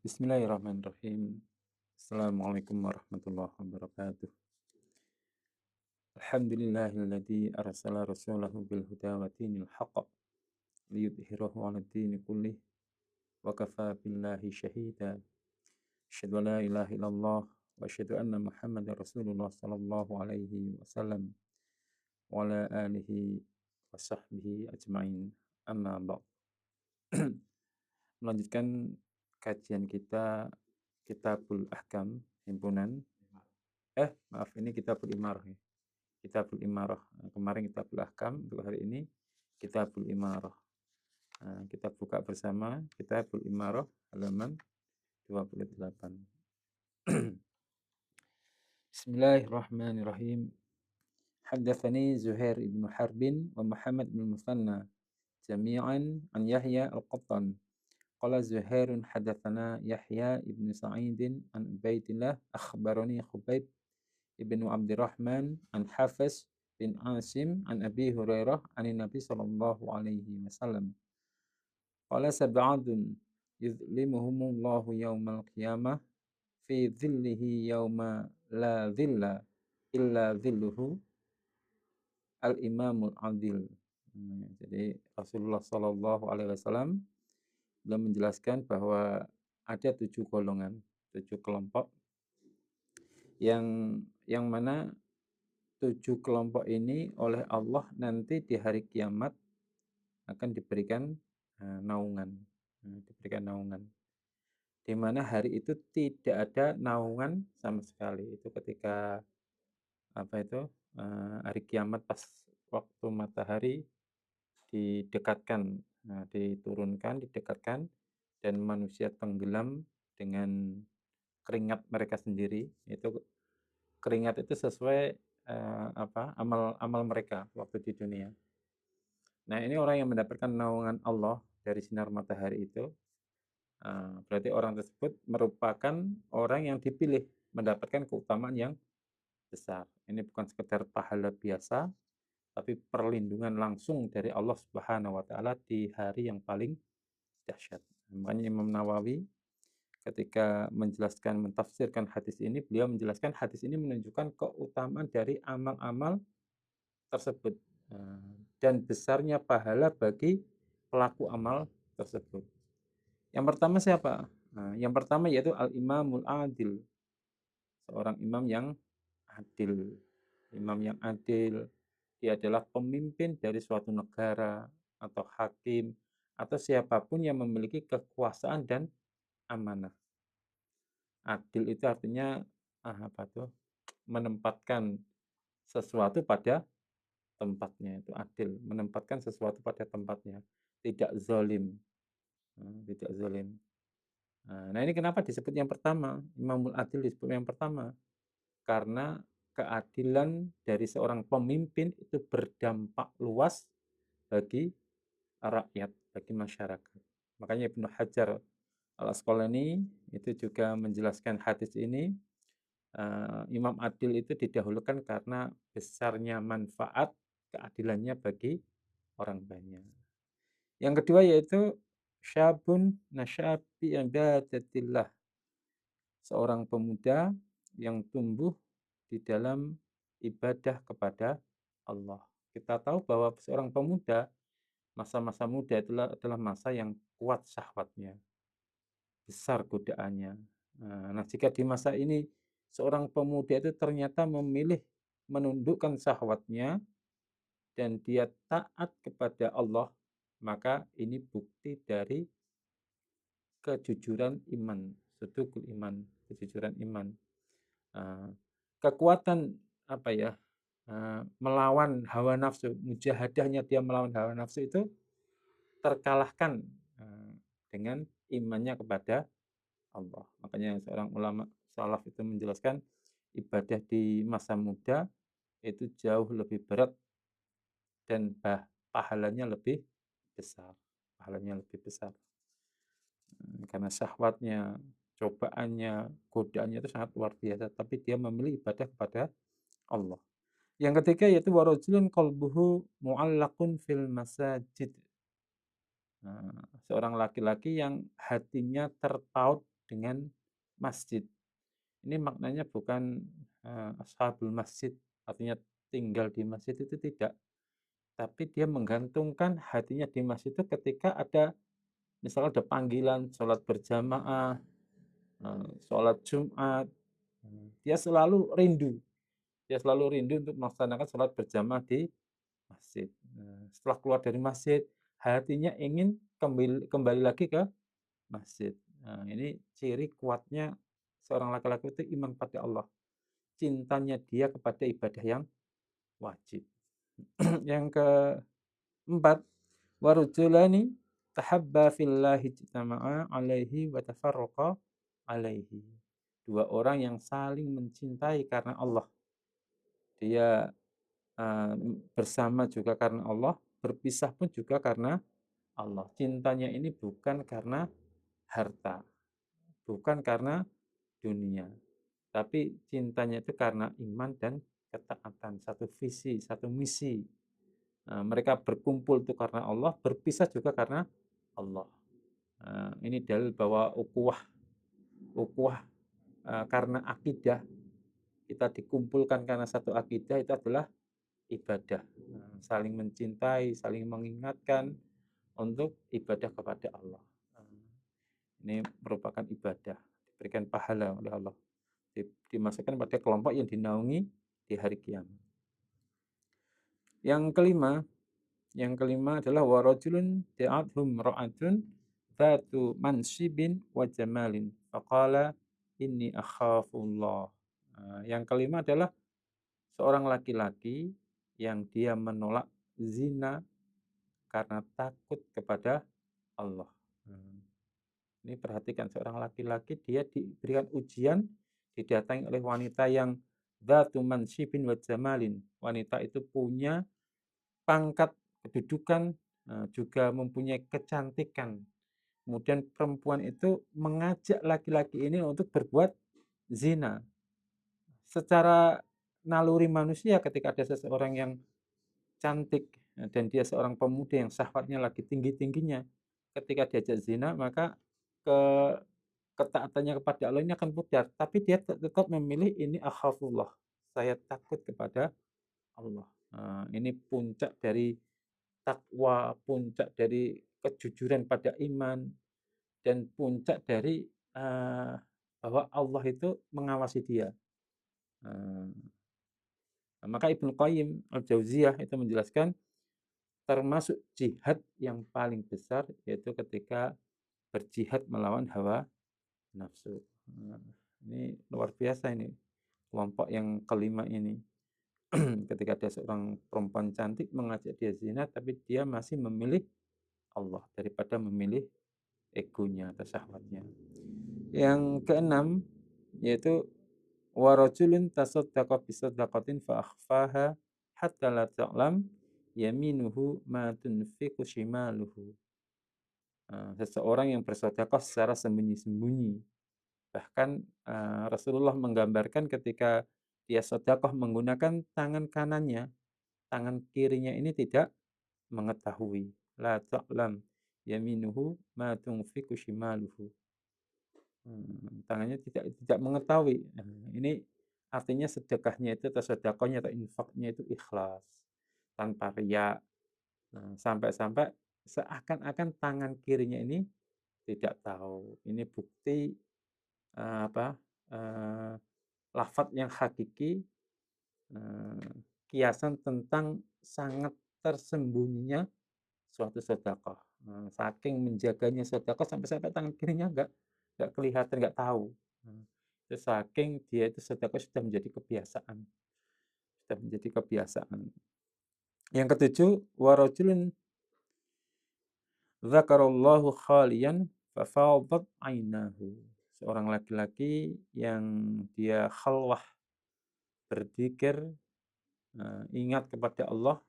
Bismillahirrahmanirrahim. Assalamualaikum warahmatullahi wabarakatuh. Alhamdulillahilladzi arsala rasulahu bil huda wa dinil haqq liyudhhirahu 'alad dini kullih wa kafa billahi syahida. Asyhadu an la ilaha illallah wa asyhadu anna Muhammadar Rasulullah sallallahu alaihi wasallam wa ala alihi wa sahbihi ajmain. Amma ba'd. Melanjutkan kajian kita Kitabul Ahkam himpunan maaf, ini Kitabul Imarah ya. Kitabul Imarah. Kemarin Kitabul Ahkam, untuk hari ini Kitabul Imarah. Kita buka bersama Kitabul Imarah halaman 28. Bismillahirrahmanirrahim. Haddatsani Zuhair ibn Harbin wa Muhammad bin Musanna jami'an an Yahya al-Qattan. Qala Zuhairun haddatsana Yahya ibn Sa'idin an Ubaidillah akhbarani Khubayb ibnu Abdurrahman an Hafiz bin Asim an Abi Hurairah an Nabi sallallahu alaihi wasallam qala sab'atun yuzlimuhumullahu yaumal qiyamah fi dhillihi yauma la dhilla illa dhilluhu al-imamul adil. Jadi Rasulullah sallallahu alaihi wasallam beliau menjelaskan bahwa ada 7 golongan, 7 kelompok yang mana 7 kelompok ini oleh Allah nanti di hari kiamat akan diberikan naungan, di mana hari itu tidak ada naungan sama sekali. Itu ketika hari kiamat, pas waktu matahari didekatkan, didekatkan dan manusia tenggelam dengan keringat mereka sendiri. Itu keringat itu sesuai amal mereka waktu di dunia. Nah, ini orang yang mendapatkan naungan Allah dari sinar matahari itu, berarti orang tersebut merupakan orang yang dipilih mendapatkan keutamaan yang besar. Ini bukan sekedar pahala biasa, tapi perlindungan langsung dari Allah Subhanahu wa taala di hari yang paling dahsyat. Makanya Imam Nawawi ketika mentafsirkan hadis ini, beliau menjelaskan hadis ini menunjukkan keutamaan dari amal-amal tersebut dan besarnya pahala bagi pelaku amal tersebut. Yang pertama siapa? Yang pertama yaitu al-imamul adil, seorang imam yang adil. Imam yang adil, dia adalah pemimpin dari suatu negara atau hakim atau siapapun yang memiliki kekuasaan dan amanah. Adil itu artinya menempatkan sesuatu pada tempatnya. Itu adil, menempatkan sesuatu pada tempatnya, tidak zalim. Nah, ini kenapa disebut yang pertama, Imamul Adil disebut yang pertama, karena keadilan dari seorang pemimpin itu berdampak luas bagi rakyat, bagi masyarakat. Makanya Ibnu Hajar Al-Asqalani itu juga menjelaskan hadis ini, imam adil itu didahulukan karena besarnya manfaat keadilannya bagi orang banyak. Yang kedua yaitu syabun nasya'a fi ibadatillah, seorang pemuda yang tumbuh di dalam ibadah kepada Allah. Kita tahu bahwa seorang pemuda, masa-masa muda adalah masa yang kuat syahwatnya, besar godaannya. Nah, jika di masa ini seorang pemuda itu ternyata memilih menundukkan syahwatnya dan dia taat kepada Allah, maka ini bukti dari kejujuran iman, sudukul iman, kejujuran iman. Kekuatan melawan hawa nafsu, mujahadahnya dia melawan hawa nafsu itu terkalahkan dengan imannya kepada Allah. Makanya seorang ulama salaf itu menjelaskan ibadah di masa muda itu jauh lebih berat dan pahalanya lebih besar. Karena syahwatnya, cobaannya, godaannya itu sangat luar biasa, tapi dia memilih ibadah kepada Allah. Yang ketiga yaitu warajulun qalbuhu mu'allaqun fil masajid. Seorang laki-laki yang hatinya terpaut dengan masjid. Ini maknanya bukan, ashabul masjid, artinya tinggal di masjid itu tidak, tapi dia menggantungkan hatinya di masjid itu ketika ada misalnya ada panggilan sholat berjamaah, sholat Jumat, dia selalu rindu untuk melaksanakan sholat berjamaah di masjid. Setelah keluar dari masjid, hatinya ingin kembali kembali lagi ke masjid. Ini ciri kuatnya seorang laki-laki itu iman pada Allah, cintanya dia kepada ibadah yang wajib. Yang keempat, warujulani tahabba fillahi ijtama'a alaihi wa tafarraqa alaihi. Dua orang yang saling mencintai karena Allah. Dia bersama juga karena Allah, berpisah pun juga karena Allah. Cintanya ini bukan karena harta, bukan karena dunia, tapi cintanya itu karena iman dan ketaatan, satu visi, satu misi. Mereka berkumpul itu karena Allah, berpisah juga karena Allah. Ini dalil bahwa ukhuwah karena akidah, kita dikumpulkan karena satu akidah itu adalah ibadah. Saling mencintai, saling mengingatkan untuk ibadah kepada Allah. Ini merupakan ibadah, diberikan pahala oleh Allah. Dimasukkan pada kelompok yang dinaungi di hari kiamat. Yang kelima adalah warajulun da'athum ra'atun dzatu mansibin wa jamalin faqala inni akhafullah. Yang kelima adalah seorang laki-laki yang dia menolak zina karena takut kepada Allah. Ini perhatikan, seorang laki-laki dia diberikan ujian, didatangi oleh wanita yang dzatu mansibin wa jamalin. Wanita itu punya pangkat, kedudukan, juga mempunyai kecantikan. Kemudian perempuan itu mengajak laki-laki ini untuk berbuat zina. Secara naluri manusia ketika ada seseorang yang cantik dan dia seorang pemuda yang syahwatnya lagi tinggi-tingginya, ketika diajak zina maka ke ketaatannya kepada Allah ini akan pudar, tapi dia tetap memilih ini akhafullah, saya takut kepada Allah. Ini puncak dari takwa, puncak dari kejujuran pada iman, dan puncak dari bahwa Allah itu mengawasi dia. Maka Ibnu Qayyim Al-Jauziyah itu menjelaskan termasuk jihad yang paling besar yaitu ketika berjihad melawan hawa nafsu. Ini luar biasa ini kelompok yang kelima ini. Ketika ada seorang perempuan cantik mengajak dia zina, tapi dia masih memilih Allah daripada memilih egonya atau syahwatnya. Yang keenam yaitu warajulun tasaddaqa bisadaqatin fa akhfaha hatta la ta'lam yaminuhu ma tunfiqu shimaluhu. Seseorang yang bersedekah secara sembunyi-sembunyi. Bahkan Rasulullah menggambarkan ketika dia sedekah menggunakan tangan kanannya, tangan kirinya ini tidak mengetahui. La ta'lam yaminuhu ma tunfiqu shimaluhu. Tangannya tidak mengetahui. Ini artinya sedekahnya itu atau sedekahnya atau infaknya itu ikhlas, tanpa riya. Sampai-sampai seakan-akan tangan kirinya ini tidak tahu. Ini bukti lafadz yang hakiki, kiasan tentang sangat tersembunyinya suatu sedekah. Saking menjaganya sedekah sampai-sampai tangan kirinya nggak kelihatan, nggak tahu. Itu saking dia itu sedekah sudah menjadi kebiasaan. Sudah menjadi kebiasaan. Yang ketujuh, warajulun dzakarallahu khaliyan fafadat ainahu. Seorang laki-laki yang dia khalwah, berzikir, ingat kepada Allah,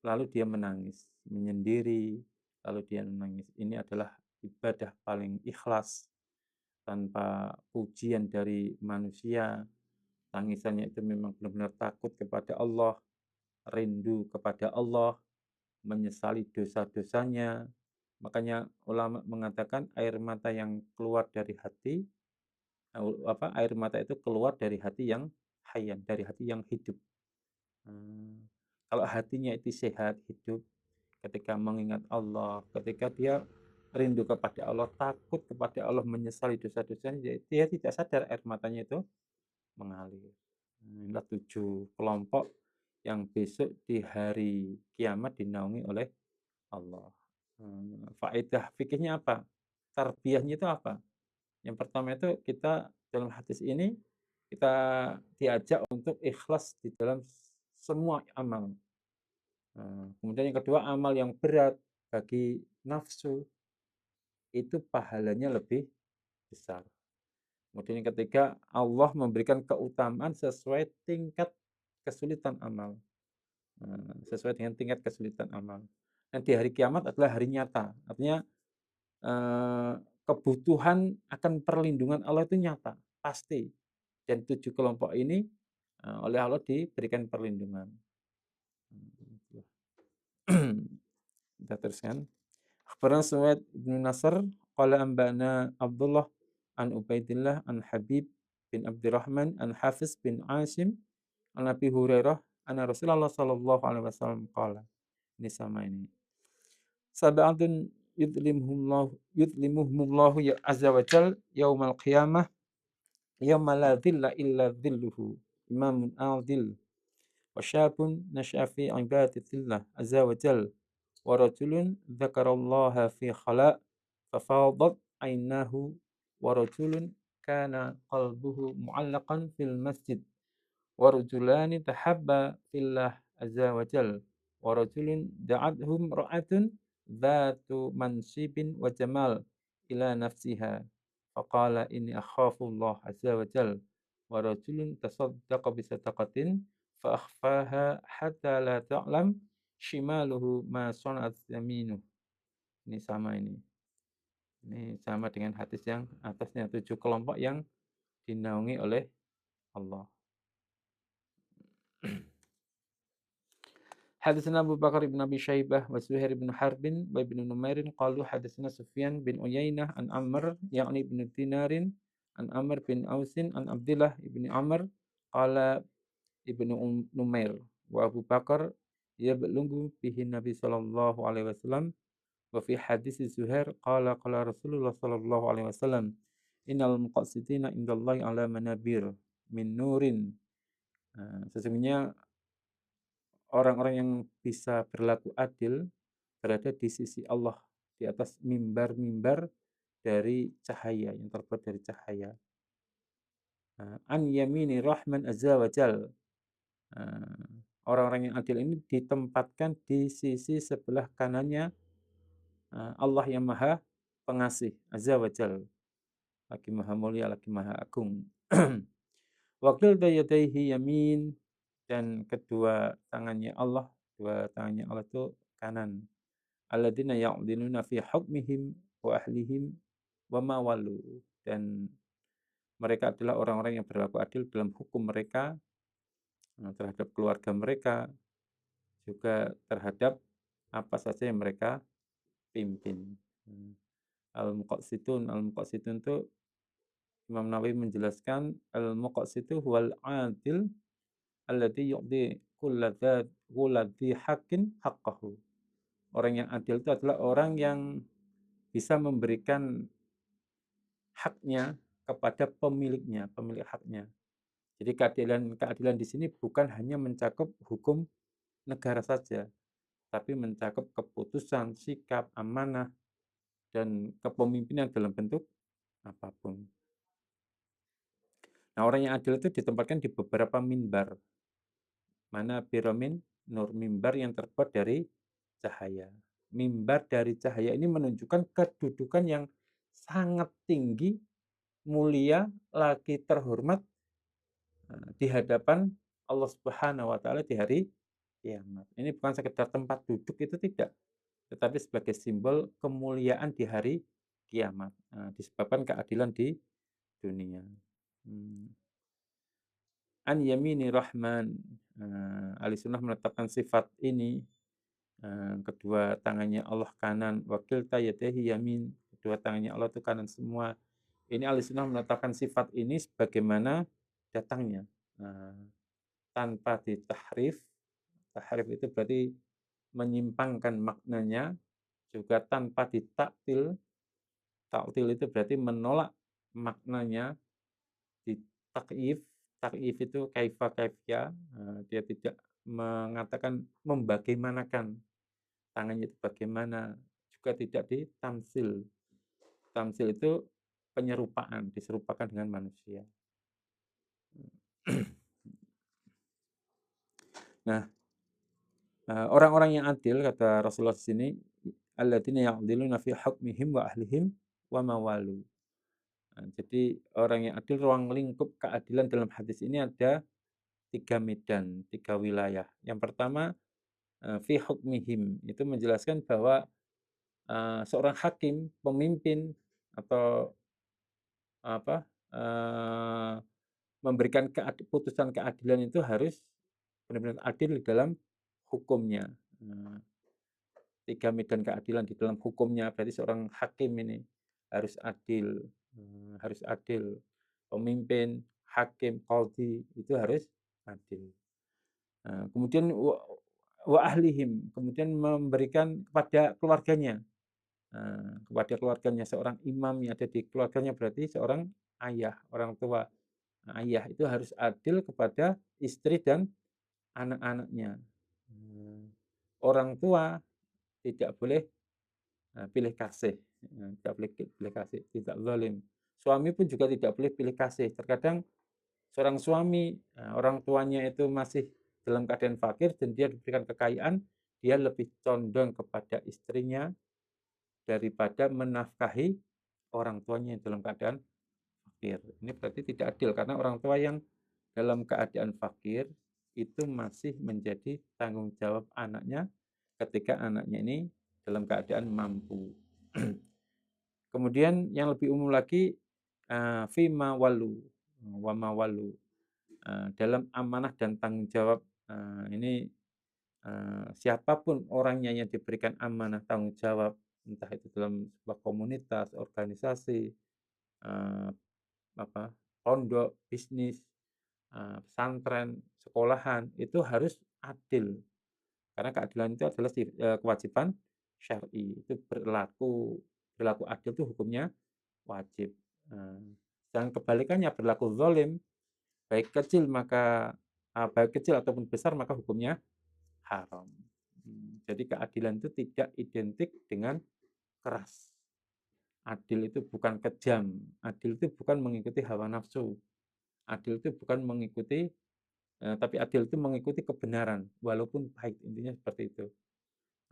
lalu dia menangis, menyendiri, lalu dia menangis. Ini adalah ibadah paling ikhlas, tanpa pujian dari manusia. Tangisannya itu memang benar-benar takut kepada Allah, rindu kepada Allah, menyesali dosa-dosanya, Makanya ulama mengatakan air mata yang keluar dari hati, air mata itu keluar dari hati yang hayyan, dari hati yang hidup. Kalau hatinya itu sehat, hidup, ketika mengingat Allah, ketika dia rindu kepada Allah, takut kepada Allah, menyesali dosa-dosanya, dia tidak sadar air matanya itu mengalir. Inilah 7 kelompok yang besok di hari kiamat dinaungi oleh Allah. Faedah fikihnya apa? Tarbiyahnya itu apa? Yang pertama itu kita dalam hadis ini kita diajak untuk ikhlas di dalam semua amal. Kemudian yang kedua, amal yang berat bagi nafsu itu pahalanya lebih besar. Kemudian yang ketiga, Allah memberikan keutamaan sesuai tingkat kesulitan amal. Sesuai dengan tingkat kesulitan amal. Dan di hari kiamat adalah hari nyata. Artinya kebutuhan akan perlindungan Allah itu nyata, pasti. Dan 7 kelompok ini oleh Allah diberikan perlindungan. Kita teruskan. Akhbarana Suwaid bin Nasr qala anba'ana Abdullah an Ubaidillah an Habib bin Abdurrahman an Hafiz bin Asim an Abi Hurairah anna Rasulullah sallallahu alaihi wasallam qala. Ini sama ini. Sab'atun yudlimuhumullahu ya azza wa jal yaumal qiyamah yauma la dhilla illa dhilluhu imamun adil wa syabun nasha'a fi ibadatillah azza wa jal wa rajulun dzakarallaha fi khala' fafadat aynahu wa rajulun kana qalbuhu mu'allaqan fil masjid wa rajulani tahabba fillah azza wa jal wa rajulun da'athum ra'atun dhatu mansibin wa jamal ila nafsiha faqala inni akhafullah azza wa jal wa rajulun tasaddaqa bi sadaqatin fa akhfaha hatta la ta'lam shimaluhu ma sana'at yaminuh. Ini sama ini. Ini sama dengan hadis yang atasnya, 7 kelompok yang dinaungi oleh Allah. Hadatsana Abu Bakar bin Abi Syaibah wa Zuhair bin Harbin wa Ibnu Numairin qalu hadatsana Sufyan bin Uyainah an Amr yakni bin Dinarin an Amr bin Ausin an Abdullah ibni Amr qala Ibnu Numair wa Abu Bakar yablughu bihi Nabi sallallahu alaihi wasallam wa fi hadis Zuhair qala Rasulullah sallallahu alaihi wasallam innal muqassitina indallahi ala manabir min nurin. Sesungguhnya orang-orang yang bisa berlaku adil berada di sisi Allah di atas mimbar-mimbar dari cahaya, yang terbuat dari cahaya. An yamini rahman azza wa jal. Orang-orang yang adil ini ditempatkan di sisi sebelah kanannya Allah yang maha pengasih azza wa jal, lagi maha mulia, lagi maha agung. Wakil dayadaihi yamin, dan kedua tangannya Allah itu kanan. Alladzina ya'diluna fi hukmihim wa ahlihim wa ma walu, dan mereka adalah orang-orang yang berlaku adil dalam hukum mereka terhadap keluarga mereka, juga terhadap apa saja yang mereka pimpin. Al-Muqassitun itu Imam Nawawi menjelaskan al-muqassitu huwal adil alladzi yu'ti kulladzi haqqin haqqahu. Orang yang adil itu adalah orang yang bisa memberikan haknya kepada pemiliknya, pemilik haknya. Jadi keadilan di sini bukan hanya mencakup hukum negara saja, tapi mencakup keputusan, sikap, amanah, dan kepemimpinan dalam bentuk apapun. Nah, orang yang adil itu ditempatkan di beberapa mimbar. Mana biromin nur, mimbar yang terbuat dari cahaya. Mimbar dari cahaya ini menunjukkan kedudukan yang sangat tinggi, mulia, lagi terhormat di hadapan Allah Subhanahu wa taala di hari kiamat. Ini bukan sekedar tempat duduk, itu tidak, tetapi sebagai simbol kemuliaan di hari kiamat. Disebabkan keadilan di dunia. An yamini rahman. Ahli sunnah menetapkan sifat ini kedua tangannya Allah kanan, wa kilta yadayhi yamin, kedua tangannya Allah itu kanan semua. Ini Ahlussunnah menetapkan sifat ini sebagaimana datangnya, tanpa ditahrif. Tahrif itu berarti menyimpangkan maknanya, juga tanpa ditaktil. Taktil itu berarti menolak maknanya, ditakyif. Takyif itu kaifa kaifya, dia tidak mengatakan membagaimanakan tangannya itu bagaimana, juga tidak ditamsil. Tamsil itu penyerupaan, diserupakan dengan manusia. Nah, orang-orang yang adil, kata Rasulullah di sini, alladzina ya'diluna fi hukmihim wa ahlihim wa mawalu. Jadi orang yang adil, ruang lingkup keadilan dalam hadis ini ada 3 medan, 3 wilayah. Yang pertama, fi hukmihim, itu menjelaskan bahwa seorang hakim, pemimpin, atau apa, memberikan putusan keadilan itu harus benar-benar adil di dalam hukumnya. 3 medan keadilan di dalam hukumnya, berarti seorang hakim ini harus adil, harus adil. Pemimpin, hakim, qadhi itu harus adil. Kemudian wa ahlihim, kemudian memberikan kepada keluarganya. Kepada keluarganya, seorang imam yang ada di keluarganya berarti seorang ayah, orang tua. Ayah itu harus adil kepada istri dan anak-anaknya. Orang tua tidak boleh pilih kasih, tidak boleh pilih kasih, tidak zalim. Suami pun juga tidak boleh pilih kasih. Terkadang seorang suami, orang tuanya itu masih dalam keadaan fakir dan dia diberikan kekayaan, dia lebih condong kepada istrinya daripada menafkahi orang tuanya yang dalam keadaan fakir. Ini berarti tidak adil, karena orang tua yang dalam keadaan fakir itu masih menjadi tanggung jawab anaknya ketika anaknya ini dalam keadaan mampu. Kemudian yang lebih umum lagi, fima walu, wama walu, dalam amanah dan tanggung jawab. Ini siapapun orangnya yang diberikan amanah tanggung jawab, entah itu dalam sebuah komunitas, organisasi, pondok, bisnis, pesantren, sekolahan, itu harus adil. Karena keadilan itu adalah kewajiban syar'i. Itu berlaku adil itu hukumnya wajib. Dan kebalikannya berlaku zalim, baik kecil ataupun besar, maka hukumnya haram. Jadi keadilan itu tidak identik dengan keras. Adil itu bukan kejam. Adil itu bukan mengikuti hawa nafsu. Adil itu bukan mengikuti, tapi adil itu mengikuti kebenaran, walaupun pahit. Intinya seperti itu.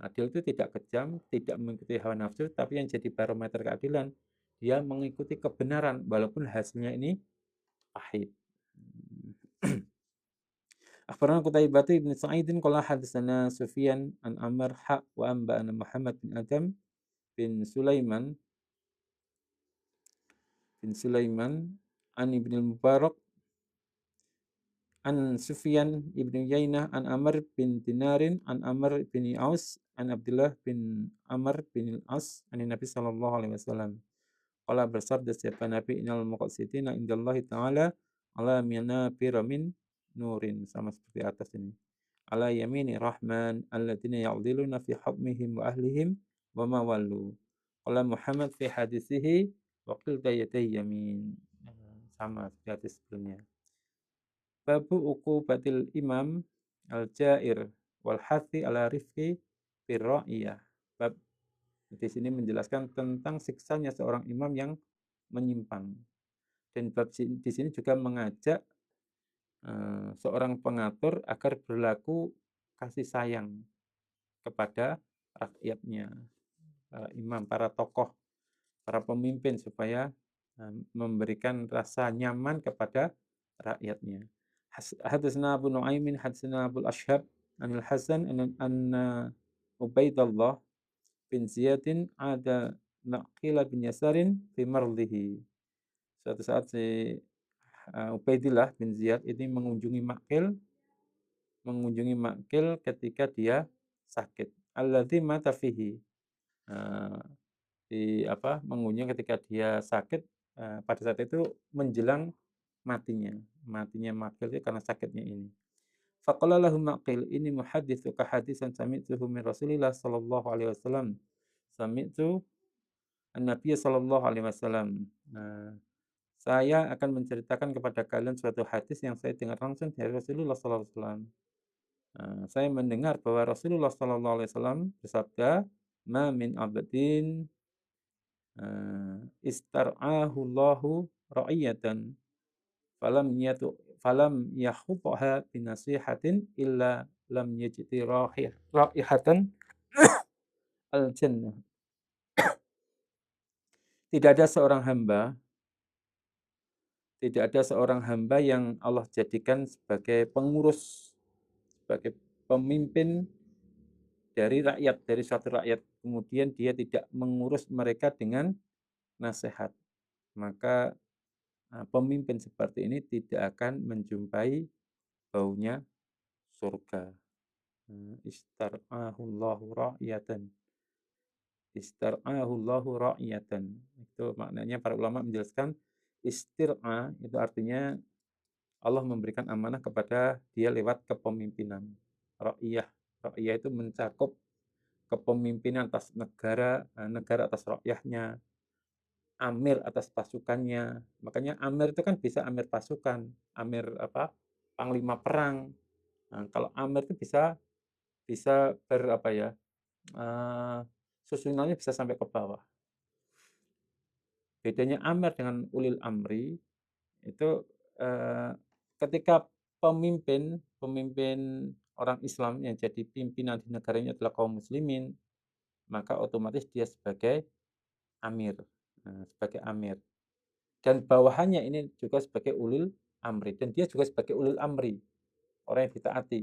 Adil itu tidak kejam, tidak mengikuti hawa nafsu, tapi yang jadi barometer keadilan, dia mengikuti kebenaran, walaupun hasilnya ini pahit. Akhbarana Qutaibah bin Sa'idin qala hadatsana Sufyan an Amr wa anba'ana Muhammad bin Adam bin Sulaiman an Ibnu Mubarak an Sufyan ibn Yainah an Amr bin Dinarin an Amr bin Aus an Abdullah bin Amr bin As an Nabi sallallahu alaihi wasallam. Qala bersabda siapa Nabi, innal muqsitina indallahi ta'ala ala manabira min nurin, sama seperti atas ini. Ala yamini rahman alladziina ya'diluna fi hukmihim wa ahlihim wa ma wallu. Qala Muhammad fi hadisihi wa qilta yaday yamin. Sama seperti hadis sebelumnya. Babu uqubatil imam al-ja'ir wal hathi ala rifqi fir ra'iyah. Bab di sini menjelaskan tentang siksanya seorang imam yang menyimpang. Dan bab di sini juga mengajak seorang pengatur agar berlaku kasih sayang kepada rakyatnya, para imam, para tokoh, para pemimpin, supaya memberikan rasa nyaman kepada rakyatnya. Hadatsana Abu Nuaimin hadatsana Abu Ashhab anil Hasan anna Ubaidallah bin Ziyadin ada Naqila bin Yasarin fi mardihi. Suatu saat si Ubaidillah bin Ziyad ini mengunjungi Maqil ketika dia sakit. alladzi mata fihi. Eee, mengunyah ketika dia sakit, pada saat itu menjelang matinya. Matinya Maqil itu karena sakitnya ini. Faqala lahu Maqil, "Inni muhadditsuka hadisan sami'tuhu min Rasulillah sallallahu alaihi wasallam. Sami'tu an-nabiy sallallahu alaihi wasallam." Saya akan menceritakan kepada kalian suatu hadis yang saya dengar langsung dari Rasulullah sallallahu alaihi wasallam. Saya mendengar bahwa Rasulullah sallallahu alaihi wasallam bersabda, "Ma min 'abdin, istar'ahu Allahu ra'iyatan, falam yakhudhaha binasihatin illa lam yajidi raihatan al-jannah." Tidak ada seorang hamba tidak ada seorang hamba yang Allah jadikan sebagai pengurus, sebagai pemimpin dari rakyat, dari suatu rakyat, kemudian dia tidak mengurus mereka dengan nasihat. Maka, pemimpin seperti ini tidak akan menjumpai baunya surga. Istar'ahullahu ra'iyatan. Istar'ahullahu ra'iyatan. Itu maknanya para ulama menjelaskan, istir'a itu artinya Allah memberikan amanah kepada dia lewat kepemimpinan. Ra'iyah. Ra'iyah itu mencakup kepemimpinan atas negara, negara atas rakyatnya, amir atas pasukannya. Makanya amir itu kan bisa amir pasukan, amir panglima perang. Nah, kalau amir itu bisa bisa eee, susunannya bisa sampai ke bawah. Bedanya amir dengan ulil amri itu, eee, ketika pemimpin pemimpin orang Islam yang jadi pimpinan di negaranya adalah kaum muslimin, maka otomatis dia sebagai amir, sebagai amir. Dan bawahannya ini juga sebagai ulil amri, dan dia juga sebagai ulil amri, orang yang ditaati,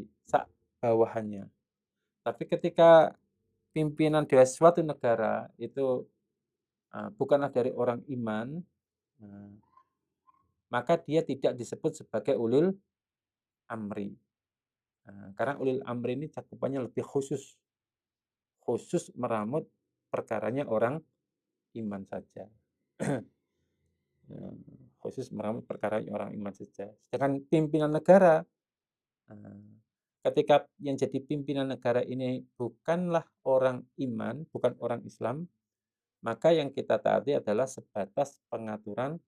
bawahannya. Tapi ketika pimpinan dari suatu negara itu, bukanlah dari orang iman, eee, maka dia tidak disebut sebagai ulil amri. Karena ulil amri ini cakupannya lebih khusus, khusus meramut perkaranya orang iman saja. Eee, Khusus meramut perkara orang iman saja. Sedangkan pimpinan negara, ketika yang jadi pimpinan negara ini bukanlah orang iman, bukan orang Islam, maka yang kita taati adalah sebatas pengaturan,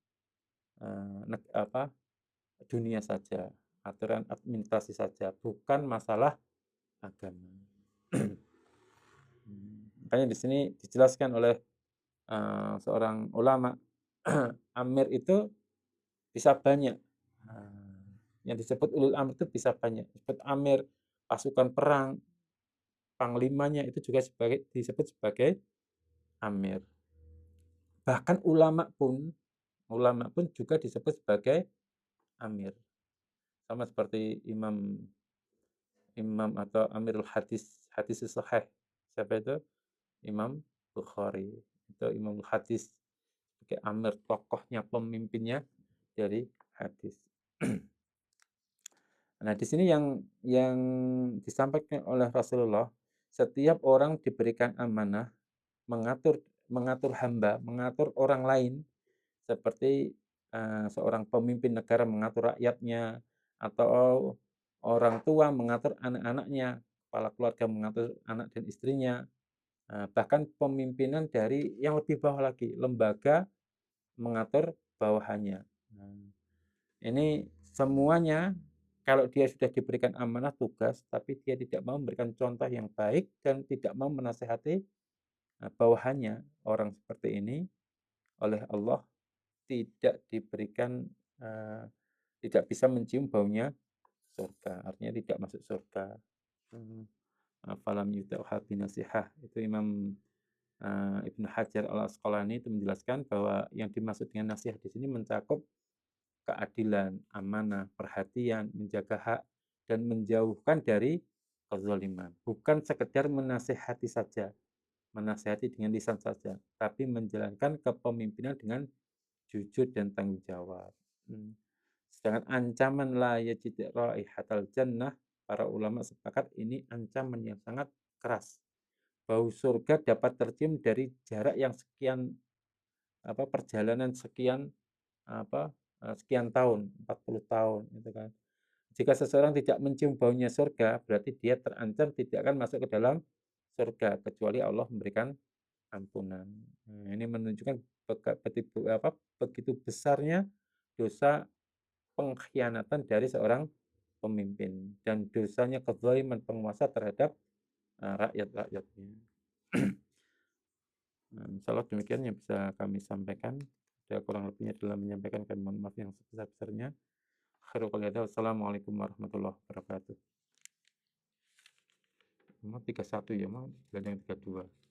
dunia saja, aturan administrasi saja, bukan masalah agama. Makanya di sini dijelaskan oleh, seorang ulama, amir itu bisa banyak, yang disebut ulul amr itu bisa banyak, disebut amir, pasukan perang, panglimanya itu juga disebut sebagai amir. Bahkan ulama pun juga disebut sebagai amir. Sama seperti imam imam atau amirul hadis, hadis sahih. Siapa itu? Imam Bukhari. Itu imam hadis, sebagai amir, tokohnya, pemimpinnya dari hadis. Nah, di sini yang disampaikan oleh Rasulullah, setiap orang diberikan amanah mengatur mengatur hamba, mengatur orang lain, seperti, seorang pemimpin negara mengatur rakyatnya, atau orang tua mengatur anak-anaknya, kepala keluarga mengatur anak dan istrinya, bahkan pemimpinan dari yang lebih bawah lagi, lembaga mengatur bawahannya. Nah, ini semuanya kalau dia sudah diberikan amanah tugas, tapi dia tidak mau memberikan contoh yang baik dan tidak mau menasehati, bawahannya, orang seperti ini oleh Allah tidak diberikan, eee, tidak bisa mencium baunya surga, artinya tidak masuk surga. Mmm, Afalam yutauha binasihah, itu Imam, Ibnu Hajar Al-Asqalani itu menjelaskan bahwa yang dimaksud dengan nasihat di sini mencakup keadilan, amanah, perhatian, menjaga hak, dan menjauhkan dari kezaliman. Bukan sekedar menasehati saja, menasehati dengan lisan saja, tapi menjalankan kepemimpinan dengan jujur dan tanggung jawab. Sedangkan ancaman la yajid raihatal jannah, para ulama sepakat ini ancaman yang sangat keras. bau surga dapat tercium dari jarak yang sekian, perjalanan sekian, sekian tahun, 40 tahun gitu kan. Jika seseorang tidak mencium baunya surga, berarti dia terancam tidak akan masuk ke dalam surga kecuali Allah memberikan ampunan. Nah, ini menunjukkan begitu besarnya dosa pengkhianatan dari seorang pemimpin dan dosanya kezaliman penguasa terhadap, rakyat-rakyatnya. Nah, insyaallah demikian yang bisa kami sampaikan. Ada kurang lebihnya dalam menyampaikan, kami mohon maaf yang sebesar-besarnya. Akhirul qouli hadza, wassalamualaikum warahmatullahi wabarakatuh. Emang 31 ya, Mang? Bukan yang 32.